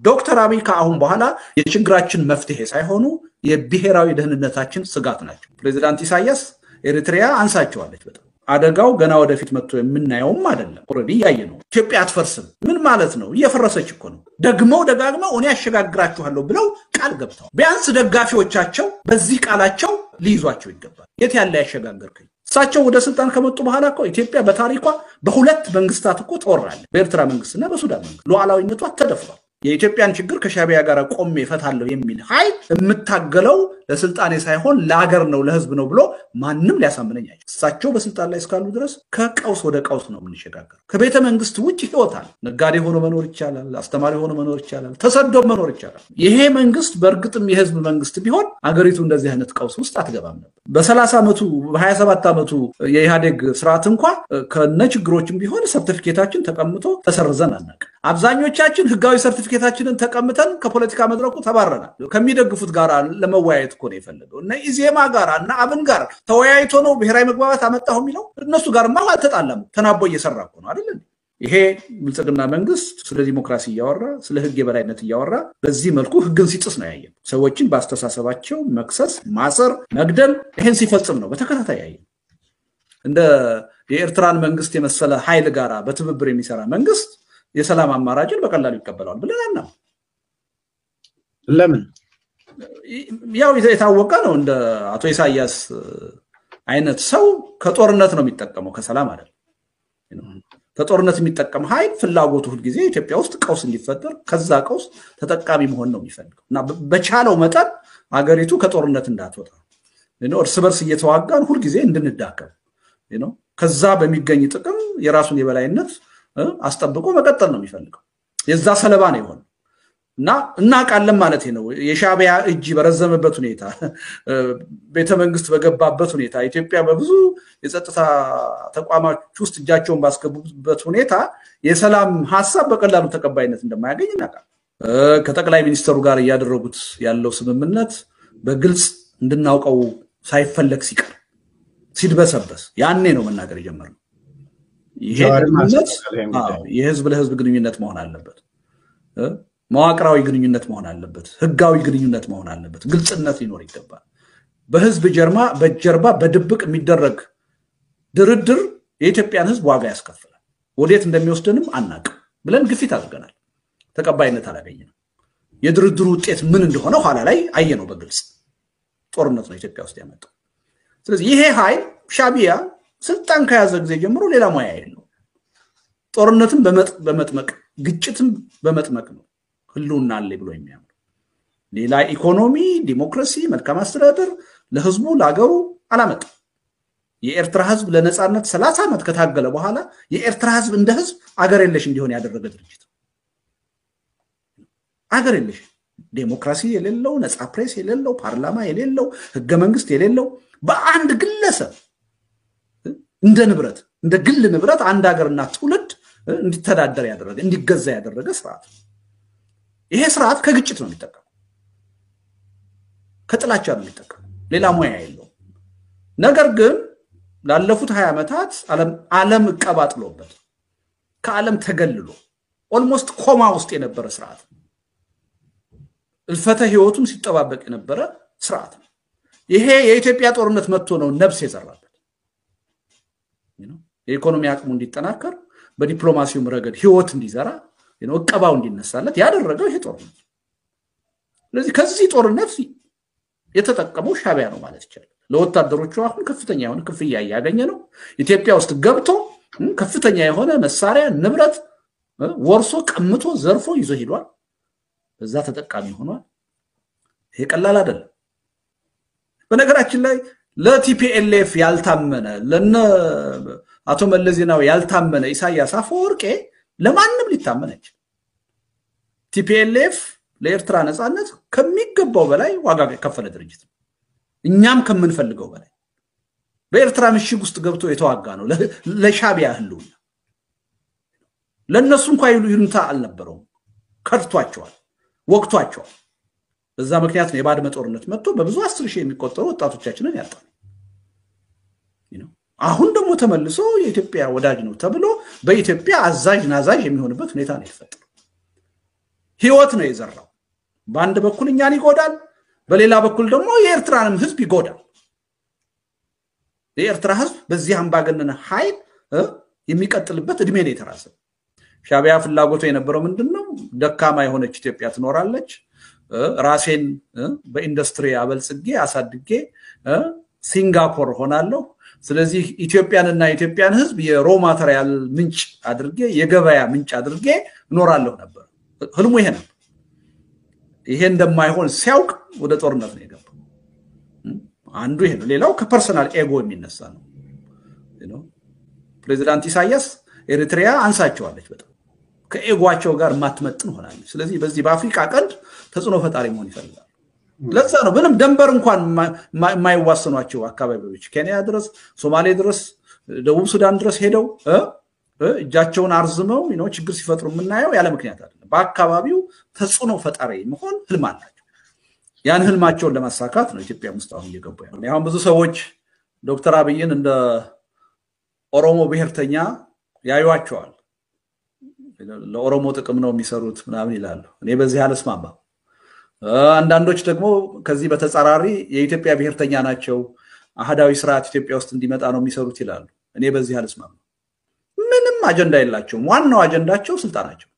ዶክተር አብይ ከአሁን በኋላ የችግራችን መፍትሄ ሳይሆኑ የብሔራዊ ደህንነታችን ስጋት ናቸው ፕሬዝዳንት ኢሳያስ ኤሪትሪያ አንሳቸዋለች በጣም አደጋው ገና ወደፊት መጥቶ የምናየውም አይደለም ኦሬዲ ያየነው ኢትዮጵያ አትፈርስም ምን ማለት ነው እየፈረሰች እኮ ነው ደጋግመው እኔ ያሸጋግራችኋለሁ ብለው ቃል ገብተው ቢያንስ ደጋፊዎቻቸው በዚህ ቃላቸው ሊይዟቸው ይገባል የት ያለ ያሸጋግርከኝ እሳቸው ወደ ስልጣን ከመጡ በኋላ እኮ ኢትዮጵያ በታሪኳ በሁለት መንግስታት እኮ ተወራለች በኤርትራ መንግስትና በሱዳን መንግስት ሉዓላዊነቷ ተደፍሯል የኢትዮጵያን ችግር ከሻቢያ ጋር ቆሜ ፈታለሁ የሚል ኃይል የምታገለው ለስልጣኔ ሳይሆን ለሀገር ነው ለህዝብ ነው ብሎ ማንንም ሊያሳምነኝ አይችልም እሳቸው በስልጣን ላይ እስካሉ ድረስ ከቀውስ ወደ ቀውስ ነው የምንሸጋገረው ከቤተ መንግስት ውጭ ህይወታል ነጋዴ ሆኖ መኖር ይቻላል አስተማሪ ሆኖ መኖር ይቻላል ተሰዶ መኖር ይቻላል ይሄ መንግስት በእርግጥም የህዝብ መንግስት ቢሆን አገሪቱ እንደዚህ አይነት ቀውስ ውስጥ አትገባም ነበር በ30 አመቱ በ27 አመቱ የኢህአዴግ ስርዓት እንኳን ከነ ችግሮችም ቢሆን ሰርቲፊኬታችን ተቀምጦ ተሰርዘን አናውቅም አብዛኞቻችን ህጋዊ ሰርቲፊኬታችንን ተቀምጠን ከፖለቲካ መድረኩ ተባረናል ከሚደግፉት ጋር ለመወያየት እኮ ነው የፈለገው እና ኢዜማ ጋር እና አብን ጋር ተወያይቶ ነው ብሔራዊ መግባባት አመጣው የሚለው እነሱ ጋርማ አልተጣላም ተናቦ እየሰራ እኮ ነው አይደል ይሄ ብልጽግና መንግስት ስለ ዲሞክራሲ ያወራ ስለ ህግ የበላይነት ያወራ በዚህ መልኩ ህግን ሲጥስ ነው ያየው ሰዎችን ባስተሳሰባቸው መክሰስ ማሰር መግደል ይሄን ሲፈጽም ነው በተከታታይ ያየው እንደ የኤርትራን መንግስት የመሰለ ኃይል ጋራ በትብብር የሚሰራ መንግስት የሰላም አማራጭን በቀላሉ ይቀበላል ብለናል ለምን ያው የታወቀ ነው እንደ አቶ ኢሳያስ አይነት ሰው ከጦርነት ነው የሚጠቀመው ከሰላም አይደል ከጦርነት የሚጠቀም ኃይል ፍላጎቱ ሁሉ ጊዜ ኢትዮጵያ ውስጥ ቀውስ እንዲፈጠር ከዛ ቀውስ ተጠቃሚ መሆን ነው የሚፈልገው እና በቻለው መጠን አገሪቱ ከጦርነት እንዳትወጣ እርስ በርስ እየተዋጋን ሁሉ ጊዜ እንድንዳከም ከዛ በሚገኝ ጥቅም የራሱን የበላይነት አስጠብቆ መቀጠል ነው የሚፈልገው የዛ ሰለባ ነው ይሆን እና ቃለም ማለት ነው የሻቢያ እጅ በረዘመበት ሁኔታ ቤተ መንግስት በገባበት ሁኔታ ኢትዮጵያ በብዙ የጸጥታ ተቋማት ውስጥ እጃቸውን ባስገቡበት ሁኔታ የሰላም ሐሳብ በቀላሉ ተቀባይነት እንደማያገኝ እናቃል ከጠቅላይ ሚኒስትሩ ጋር ያደረጉት ያለው ስምምነት በግልጽ እንድናውቀው ሳይፈለግ ሲቀር ሲድበሰበስ ያኔ ነው መናገር የጀመረው ይሄ የህዝብ ለህዝብ ግንኙነት መሆን አለበት መዋቅራዊ ግንኙነት መሆን አለበት ህጋዊ ግንኙነት መሆን አለበት ግልጽነት ሊኖር ይገባል በህዝብ በጀርባ በድብቅ የሚደረግ ድርድር የኢትዮጵያን ህዝብ ዋጋ ያስከፍላል ወዴት እንደሚወስደንም አናቅ ብለን ግፊት አድርገናል ተቀባይነት አላገኘንም የድርድሩ ውጤት ምን እንደሆነ ኋላ ላይ አየነው በግልጽ ጦርነት ነው ኢትዮጵያ ውስጥ ያመጣው ስለዚህ ይሄ ኃይል ሻቢያ ስልጣን ከያዘ ጊዜ ጀምሮ ሌላ ሙያ የለው ጦርነትን በመጥመቅ ግጭትን በመጥመቅ ነው ህልውና አለ ብሎ የሚያምኑ ሌላ ኢኮኖሚ ዲሞክራሲ መልካም አስተዳደር ለህዝቡ ለሀገሩ አላመጣ የኤርትራ ህዝብ ለነጻነት 30 አመት ከታገለ በኋላ የኤርትራ ህዝብ እንደ ህዝብ አገር የለሽ እንዲሆን ያደረገ ድርጅት አገር የለሽ ዲሞክራሲ የሌለው ነጻ ፕሬስ የሌለው ፓርላማ የሌለው ህገ መንግስት የሌለው በአንድ ግለሰብ እንደ ንብረት እንደ ግል ንብረት አንድ ሀገርና ትውልድ እንዲተዳደር ያደረገ እንዲገዛ ያደረገ ስርዓት ይሄ ስርዓት ከግጭት ነው የሚጠቀመው ከጥላቻ ነው የሚጠቀመው ሌላ ሙያ የለው ነገር ግን ላለፉት 20 አመታት ዓለም ቀባጥሎበት ከዓለም ተገልሎ ኦልሞስት ኮማ ውስጥ የነበረ ስርዓት እልፈተ ህይወቱን ሲጠባበቅ የነበረ ስርዓት ይሄ የኢትዮጵያ ጦርነት መጥቶ ነው ነብስ የዘራበት የኢኮኖሚ አቅሙ እንዲጠናከር በዲፕሎማሲው ረገድ ህይወት እንዲዘራ እቀባው እንዲነሳለት ያደረገው ይሄ ጦርነት ስለዚህ ከዚህ ጦርነት የተጠቀመው ሻቢያ ነው ማለት ይችላል ለወታደሮቹ አሁን ከፍተኛ የሆነ ክፍያ ያገኘ ነው ኢትዮጵያ ውስጥ ገብቶ ከፍተኛ የሆነ መሳሪያ ንብረት ወርሶ ቀምቶ ዘርፎ ይዞ ሄዷል በዛ ተጠቃሚ ሆኗል ይሄ ቀላል አይደለም በነገራችን ላይ ለቲፒኤልኤፍ ያልታመነ ለነ አቶ መለስ ዜናዊ ያልታመነ ኢሳያስ አፈወርቄ ለማንም ሊታመነች ቲፒኤልኤፍ ለኤርትራ ነጻነት ከሚገባው በላይ ዋጋ ከፈለ ድርጅት እኛም ከምንፈልገው በላይ በኤርትራ ምሽግ ውስጥ ገብቶ የተዋጋ ነው ለሻቢያ ህልውና ለነሱ እንኳን ይሉንታ አልነበረው ከርቷቸዋል ወቅቷቸዋል በዛ ምክንያት ነው የባድመ ጦርነት መጥቶ በብዙ 10,000 የሚቆጠሩ ወጣቶቻችንን ያጣው አሁን ደግሞ ተመልሶ የኢትዮጵያ ወዳጅ ነው ተብሎ በኢትዮጵያ አዛዥ ናዛዥ የሚሆንበት ሁኔታ ነው የተፈጠረው ህይወት ነው የዘራው በአንድ በኩል እኛን ይጎዳል በሌላ በኩል ደግሞ የኤርትራንም ህዝብ ይጎዳል የኤርትራ ህዝብ በዚህ አምባገነን ኃይል የሚቀጥልበት እድሜ ነው የተራዘመው ሻቢያ ፍላጎቱ የነበረው ምንድነው ደካማ የሆነች ኢትዮጵያ ትኖራለች ራሴን በኢንዱስትሪ አበልጽጌ አሳድጌ ሲንጋፖር ሆናለሁ ስለዚህ ኢትዮጵያንና ኢትዮጵያን ህዝብ የሮ ማቴሪያል ምንጭ አድርጌ የገበያ ምንጭ አድርጌ እኖራለሁ ነበር ህልሙ ይሄ ነው ይሄ እንደማይሆን ሲያውቅ ወደ ጦርነት ነው የገባው አንዱ ይሄ ነው ሌላው ከፐርሰናል ኤጎ የሚነሳ ነው ፕሬዝዳንት ኢሳያስ ኤሪትሪያ አንሳቸዋለች በጣም ከኤጓቸው ጋር ማትመጥን ሆናለች ስለዚህ በዚህ በአፍሪካ ቀንድ ተጽዕኖ ፈጣሪ መሆን ይፈልጋል ለዛ ነው ምንም ደንበር እንኳን የማይዋሰኗቸው አካባቢዎች ኬንያ ድረስ ሶማሌ ድረስ ደቡብ ሱዳን ድረስ ሄደው እጃቸውን አርዝመው ችግር ሲፈጥሩ የምናየው ያለ ምክንያት አይደለም በአካባቢው ተጽዕኖ ፈጣሪ መሆን ህልም አላቸው ያን ህልማቸውን ለማሳካት ነው ኢትዮጵያ ሙስጣው እየገቡ ያለው አሁን ብዙ ሰዎች ዶክተር አብይን እንደ ኦሮሞ ብሔርተኛ ያዩዋቸዋል ለኦሮሞ ጥቅም ነው የሚሰሩት ምናምን ይላሉ እኔ በዚህ አልስማማም አንዳንዶች ደግሞ ከዚህ በተጻራሪ የኢትዮጵያ ብሔርተኛ ናቸው አሃዳዊ ስርዓት ኢትዮጵያ ውስጥ እንዲመጣ ነው የሚሰሩት ይላሉ እኔ በዚህ አልስማማም ምንም አጀንዳ የላቸውም ዋናው አጀንዳቸው ስልጣናቸው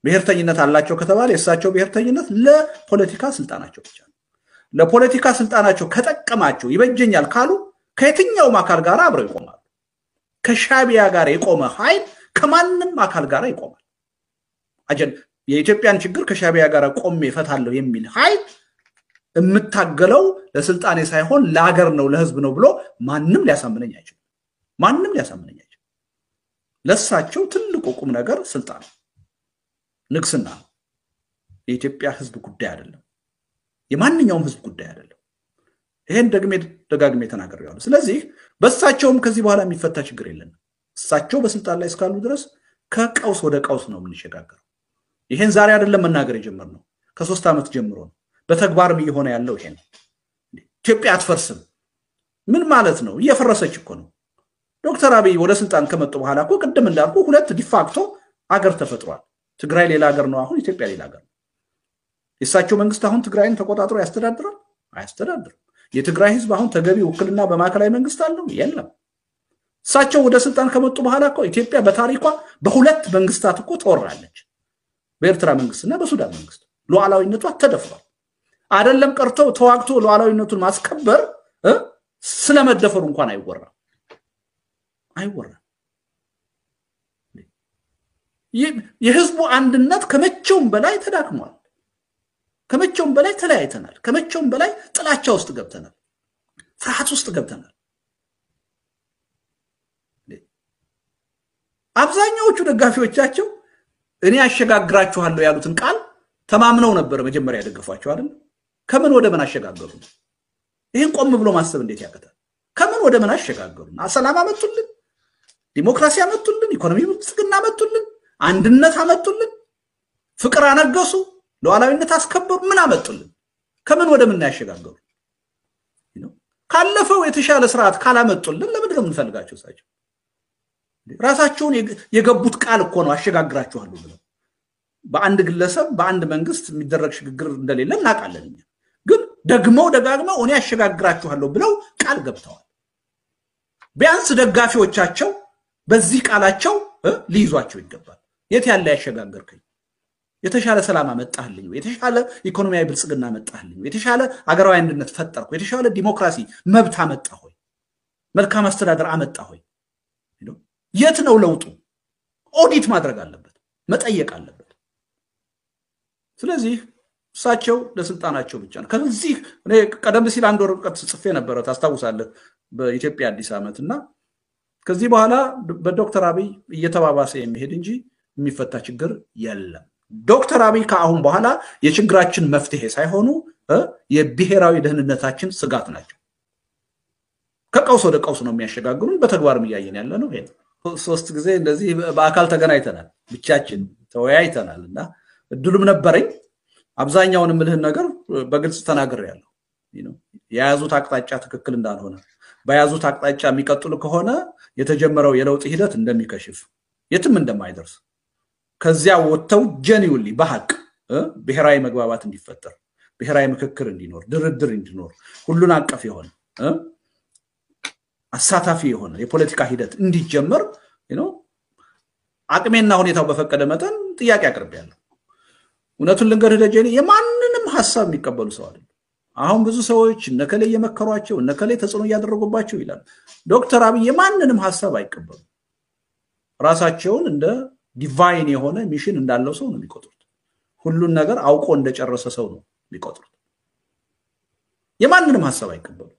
ብሔርተኝነት አላቸው ከተባለ የሳቸው ብሔርተኝነት ለፖለቲካ ስልጣናቸው ብቻ ነው ለፖለቲካ ስልጣናቸው ከጠቀማቸው ይበጀኛል ካሉ ከየትኛውም አካል ጋር አብረው ይቆማሉ ከሻቢያ ጋር የቆመ ኃይል ከማንንም አካል ጋር ይቆማል የኢትዮጵያን ችግር ከሻቢያ ጋር ቆሜ ፈታለሁ የሚል ኃይል እምታገለው ለስልጣኔ ሳይሆን ለሀገር ነው ለህዝብ ነው ብሎ ማንንም ሊያሳምነኝ አይችልም ለሳቸው ትልቁ ቁም ነገር ስልጣን ንግስና የኢትዮጵያ ህዝብ ጉዳይ አይደለም የማንኛውም ህዝብ ጉዳይ አይደለም ይሄን ደጋግሜ ተናግሬያለሁ ስለዚህ በሳቸውም ከዚህ በኋላ የሚፈታ ችግር የለም እሳቸው በስልጣን ላይ እስካሉ ድረስ ከቀውስ ወደ ቀውስ ነው የምንሸጋገረው ይሄን ዛሬ አይደለም መናገር የጀመርነው ከ3 አመት ጀምሮ ነው በተግባርም እየሆነ ያለው ይሄ ነው ኢትዮጵያ አትፈርስም ምን ማለት ነው እየፈረሰች እኮ ነው ዶክተር አብይ ወደ ስልጣን ከመጡ በኋላ እኮ ቅድም እንዳልኩ ሁለት ዲፋክቶ አገር ተፈጥሯል ትግራይ ሌላ ሀገር ነው አሁን ኢትዮጵያ ሌላ ሀገር የሳቸው መንግስት አሁን ትግራይን ተቆጣጥሮ ያስተዳድራል አያስተዳድርም የትግራይ ህዝብ አሁን ተገቢ ውክልና በማከላይ መንግስት አለው የለም እሳቸው ወደ ስልጣን ከመጡ በኋላ እኮ ኢትዮጵያ በታሪኳ በሁለት መንግስታት እኮ ተወራለች በኤርትራ መንግስትና በሱዳን መንግስት ሉዓላዊነቷ ተደፍሯል አይደለም ቀርተው ተዋግቶ ሉዓላዊነቱን ማስከበር ስለመደፈሩ እንኳን አይወራም የህዝቡ አንድነት ከመቼውም በላይ ተዳክሟል ከመቼውም በላይ ተለያይተናል ከመቼውም በላይ ጥላቻ ውስጥ ገብተናል ፍርሃት ውስጥ ገብተናል አብዛኛዎቹ ደጋፊዎቻቸው እኔ አሸጋግራችኋለሁ ያሉትን ቃል ተማምነው ነበር መጀመሪያ ያደገፏቸው አይደል ከምን ወደ ምን አሸጋገሩ ይሄን ቆም ብሎ ማሰብ እንዴት ያቀታል ከምን ወደ ምን አሸጋገሩ ሰላም አመጡልን ዲሞክራሲ አመጡልን ኢኮኖሚ ብልጽግና አመጡልን አንድነት አመጡልን ፍቅር አነገሱ ሉዓላዊነት አስከበሩ ምን አመጡልን ከምን ወደ ምን ያሸጋገሩ ካለፈው የተሻለ ስርዓት ካላመጡልን ለምን ነው የምንፈልጋቸው ሳይቸው ራሳቸውን የገቡት ቃል እኮ ነው አሸጋግራችኋለሁ ብለው በአንድ ግለሰብ በአንድ መንግስት የሚደረግ ሽግግር እንደሌለ እናቃለን ግን ደጋግመው እኔ አሸጋግራችኋለሁ ብለው ቃል ገብተዋል ቢያንስ ደጋፊዎቻቸው በዚህ ቃላቸው ሊይዟቸው ይገባል የት ያለ ያሸጋገርከኝ የተሻለ ሰላም አመጣህልኝ የተሻለ ኢኮኖሚያዊ ብልጽግና አመጣህልኝ የተሻለ አገራዊ አንድነት ፈጠርኩ የተሻለ ዲሞክራሲ መብት አመጣሁ መልካም አስተዳደር አመጣሁ የት ነው ለውጡ ኦዲት ማድረግ አለበት መጠየቅ አለበት ስለዚህ እሳቸው ለስልጣናቸው ብቻ ነው ከዚህ እኔ ቀደም ሲል አንድ ወረቀት ጽፌ ነበር ታስታውሳለህ በኢትዮጵያ አዲስ ዓመትና ከዚህ በኋላ በዶክተር አብይ እየተባባሰ የሚሄድ እንጂ የሚፈታ ችግር የለም ዶክተር አብይ ከአሁን በኋላ የችግራችን መፍትሄ ሳይሆኑ የብሔራዊ ደህንነታችን ስጋት ናቸው ከቀውስ ወደ ቀውስ ነው የሚያሸጋግሩን በተግባርም ያያየን ያለ ነው ይሄ ሶስት ጊዜ እንደዚህ በአካል ተገናኝተናል ብቻችን ተወያይተናልና እድሉም ነበረኝ አብዛኛውን ምልህን ነገር በግልጽ ተናግሬያለሁ የያዙት አቅጣጫ ትክክል እንዳልሆነ በያዙት አቅጣጫ የሚቀጥሉ ከሆነ የተጀመረው የለውጥ ሂደት እንደሚከሽፍ የትም እንደማይደርስ ከዚያ ወጥተው ጀኒውሊ በሐቅ ብሔራዊ መግባባት እንዲፈጠር ብሔራዊ ምክክር እንዲኖር ድርድር እንዲኖር ሁሉን አቀፍ ይሆን አሳታፊ ይሆን የፖለቲካ ሂደት እንዲጀመር አቅሜና ሁኔታው በፈቀደ መጠን ጥያቄ አቅርቤያለሁ እውነቱን ልንገርህ ደጀኔ የማንንም ሐሳብ የሚቀበሉ ሰው አይደለም አሁን ብዙ ሰዎች ነከለ የመከሯቸው ነከለ ተጽዕኖ ያደረጉባቸው ይላል ዶክተር አብይ የማንንም ሐሳብ አይቀበሉ ራሳቸውን እንደ ዲቫይን የሆነ ሚሽን እንዳለው ሰው ነው የሚቆጥሩት ሁሉን ነገር አውቆ እንደጨረሰ ሰው ነው የሚቆጥሩት የማንንም ሐሳብ አይቀበሉ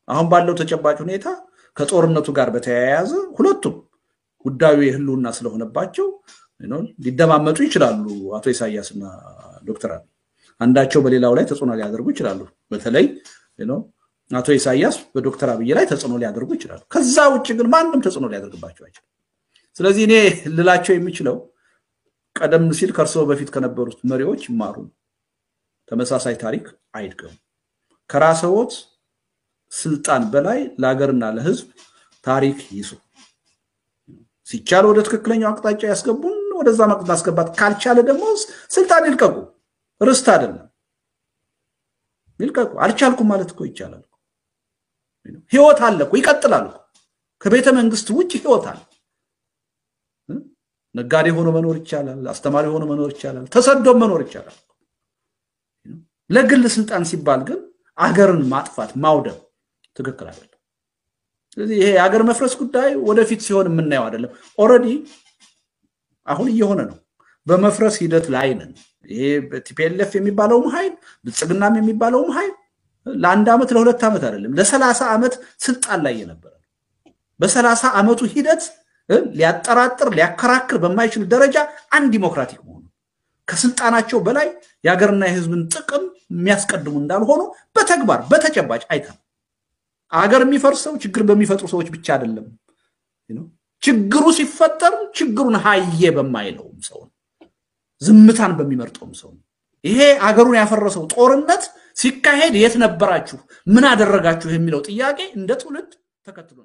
አሁን ባለው ተጨባጭ ሁኔታ ከጦርነቱ ጋር በተያያዘ ሁለቱም ጉዳዩ የህልውና ስለሆነባቸው ሊደማመጡ ይችላሉ አቶ ኢሳያስና ዶክተር አብይ አንዳቸው በሌላው ላይ ተጽዕኖ ሊያደርጉ ይችላሉ በተለይ አቶ ኢሳያስ በዶክተር አብይ ላይ ተጽዕኖ ሊያደርጉ ይችላሉ ከዛ ውጭ ግን ማንንም ተጽዕኖ ሊያደርግባቸው አይችልም ስለዚህ እኔ ልላቸው የሚችለው ቀደም ሲል ከርሶ በፊት ከነበሩት መሪዎች ይማሩ ተመሳሳይ ታሪክ አይድገሙ ከራስዎት ስልጣን በላይ ለሀገርና ለህዝብ ታሪክ ይሱ ሲቻል ወደ ትክክለኛው አቅጣጫ ያስገቡን ወደዛ ማስገባት ካልቻለ ደግሞ ስልጣን ይልቀቁ ርስት አይደለም ይልቀቁ አልቻልኩም ማለት እኮ ይቻላል ህይወት አለ እኮ ይቀጥላል ከቤተ መንግስት ውጭ ህይወት አለ ነጋዴ ሆኖ መኖር ይቻላል አስተማሪ ሆኖ መኖር ይቻላል ተሰዶ መኖር ይቻላል ለግል ስልጣን ሲባል ግን አገርን ማጥፋት ማውደም ትክክል አይደለም ስለዚህ ይሄ አገር መፍረስ ጉዳይ ወደፊት ሲሆን የምናየው አይደለም ኦሬዲ አሁን እየሆነ ነው በመፍረስ ሂደት ላይ ነን ይሄ ቲፒኤልኤፍ የሚባለው ኃይል ብልጽግናም የሚባለው ኃይል ለአንድ አመት ለሁለት አመት አይደለም ለ30 አመት ስልጣን ላይ የነበረ በ30 አመቱ ሂደት ሊያጠራጥር ሊያከራክር በማይችል ደረጃ አንድ ዲሞክራቲክ መሆኑ ከስልጣናቸው በላይ ያገርና የህዝብን ጥቅም የሚያስቀድሙ እንዳልሆኑ በተግባር በተጨባጭ አይተን አገር የሚፈርሰው ችግር በሚፈጥሩ ሰዎች ብቻ አይደለም ችግሩ ሲፈጠር ችግሩን ሃየ በማይለው ሰው ዝምታን በሚመርጠው ሰው ይሄ አገሩን ያፈረሰው ጦርነት ሲካሄድ የት ነበራችሁ ምን አደረጋችሁ የሚለው ጥያቄ እንደ ትውልድ ተከትሎ